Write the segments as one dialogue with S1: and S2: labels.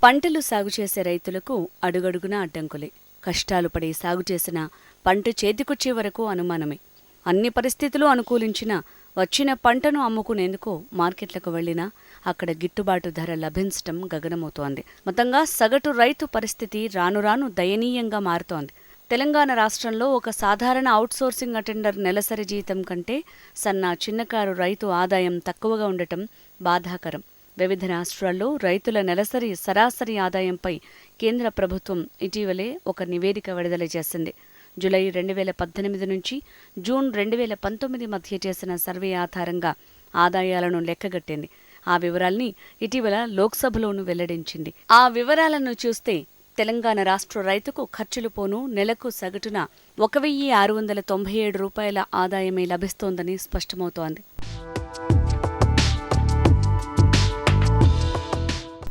S1: పంటలు సాగు చేసే రైతులకు అడుగడుగునా అడ్డంకులే. కష్టాలు పడి సాగు చేసిన పంట చేతికొచ్చే వరకు అనుమానమే. అన్ని పరిస్థితులు అనుకూలించినా వచ్చిన పంటను అమ్ముకునేందుకు మార్కెట్లకు వెళ్లినా అక్కడ గిట్టుబాటు ధర లభించటం గగనమవుతోంది. మొత్తంగా సగటు రైతు పరిస్థితి రానురాను దయనీయంగా మారుతోంది. తెలంగాణ రాష్ట్రంలో ఒక సాధారణ అవుట్సోర్సింగ్ అటెండర్ నెలసరి జీతం కంటే చిన్నకారు రైతు ఆదాయం తక్కువగా ఉండటం బాధాకరం. వివిధ రాష్ట్రాల్లో రైతుల నెలసరి సరాసరి ఆదాయంపై కేంద్ర ప్రభుత్వం ఇటీవలే ఒక నివేదిక విడుదల చేసింది. జూలై 2018 నుంచి జూన్ 2019 మధ్య చేసిన సర్వే ఆధారంగా ఆదాయాలను లెక్కగట్టింది. ఆ వివరాల్ని ఇటీవల లోక్సభలోనూ వెల్లడించింది. ఆ వివరాలను చూస్తే తెలంగాణ రాష్ట్ర రైతుకు ఖర్చులు పోను నెలకు సగటున 1,697 రూపాయల ఆదాయమే లభిస్తోందని స్పష్టమవుతోంది.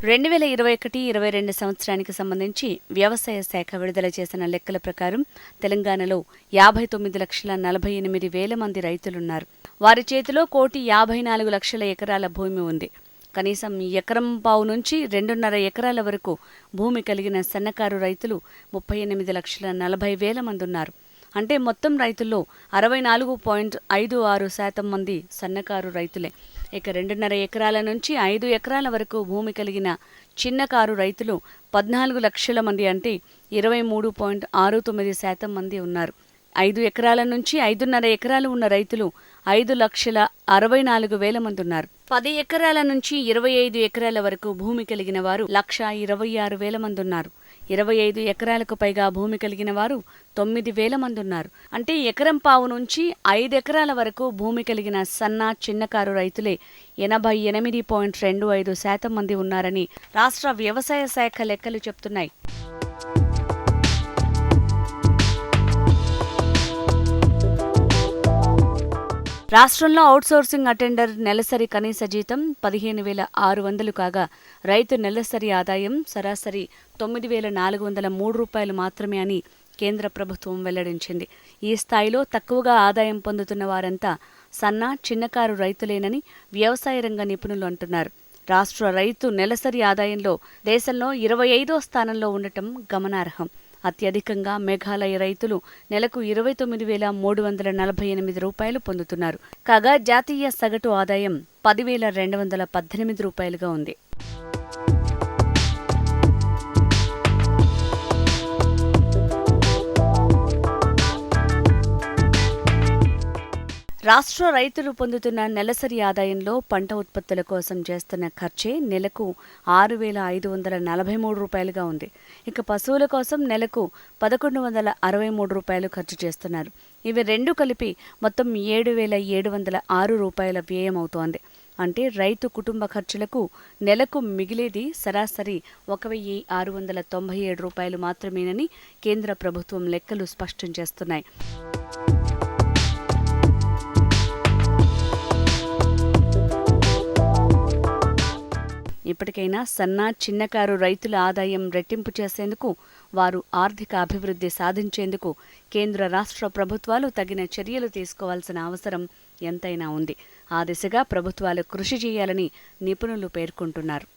S1: 2021-22 సంవత్సరానికి సంబంధించి వ్యవసాయ శాఖ విడుదల చేసిన లెక్కల ప్రకారం తెలంగాణలో 59,48,000 మంది రైతులున్నారు. వారి చేతిలో 1,54,00,000 ఎకరాల భూమి ఉంది. కనీసం ఎకరం పావు నుంచి 2.5 ఎకరాల వరకు భూమి కలిగిన సన్నకారు రైతులు 38,40,000 మంది ఉన్నారు. అంటే మొత్తం రైతుల్లో 64.56% మంది సన్నకారు రైతులే. ఇక 2.5 ఎకరాల నుంచి 5 ఎకరాల వరకు భూమి కలిగిన చిన్నకారు రైతులు 14 లక్షల మంది, అంటే 23.69% మంది ఉన్నారు. 5 ఎకరాల నుంచి 5.5 ఎకరాలు ఉన్న రైతులు 5,64,000 మంది ఉన్నారు. 10 ఎకరాల నుంచి 25 ఎకరాల వరకు భూమి కలిగిన వారు 1,26,000 మంది ఉన్నారు. 25 ఎకరాలకు పైగా భూమి కలిగిన వారు 9,000 మంది ఉన్నారు. అంటే ఎకరం పావు నుంచి 5 ఎకరాల వరకు భూమి కలిగిన చిన్నకారు రైతులే 88.25% మంది ఉన్నారని రాష్ట్ర వ్యవసాయ శాఖ లెక్కలు చెప్తున్నాయి. రాష్ట్రంలో అవుట్సోర్సింగ్ అటెండర్ నెలసరి కనీస జీతం 15,600 కాగా రైతు నెలసరి ఆదాయం సరాసరి 9,403 రూపాయలు మాత్రమే అని కేంద్ర ప్రభుత్వం వెల్లడించింది. ఈ స్థాయిలో తక్కువగా ఆదాయం పొందుతున్న వారంతా చిన్నకారు రైతులేనని వ్యవసాయ రంగ నిపుణులు అంటున్నారు. రాష్ట్ర రైతు నెలసరి ఆదాయంలో దేశంలో 25వ స్థానంలో ఉండటం గమనార్హం. అత్యధికంగా మేఘాలయ రైతులు నెలకు 29,348 రూపాయలు పొందుతున్నారు. కాగా జాతీయ సగటు ఆదాయం 10,218 రూపాయలుగా ఉంది. రాష్ట్ర రైతులు పొందుతున్న నెలసరి ఆదాయంలో పంట ఉత్పత్తుల కోసం చేస్తున్న ఖర్చే నెలకు 6,543 రూపాయలుగా ఉంది. ఇక పశువుల కోసం నెలకు 1,163 రూపాయలు ఖర్చు చేస్తున్నారు. ఇవి రెండు కలిపి మొత్తం 7,706 రూపాయల వ్యయం అవుతోంది. అంటే రైతు కుటుంబ ఖర్చులకు నెలకు మిగిలేది సరాసరి 1,697 రూపాయలు మాత్రమేనని కేంద్ర ప్రభుత్వం లెక్కలు స్పష్టం చేస్తున్నాయి. ఇప్పటికైనా చిన్నకారు రైతుల ఆదాయం రెట్టింపు చేసేందుకు, వారు ఆర్థిక అభివృద్ధి సాధించేందుకు కేంద్ర రాష్ట్ర ప్రభుత్వాలు తగిన చర్యలు తీసుకోవాల్సిన అవసరం ఎంతైనా ఉంది. ఆ దిశగా ప్రభుత్వాలు కృషి చేయాలని నిపుణులు పేర్కొంటున్నారు.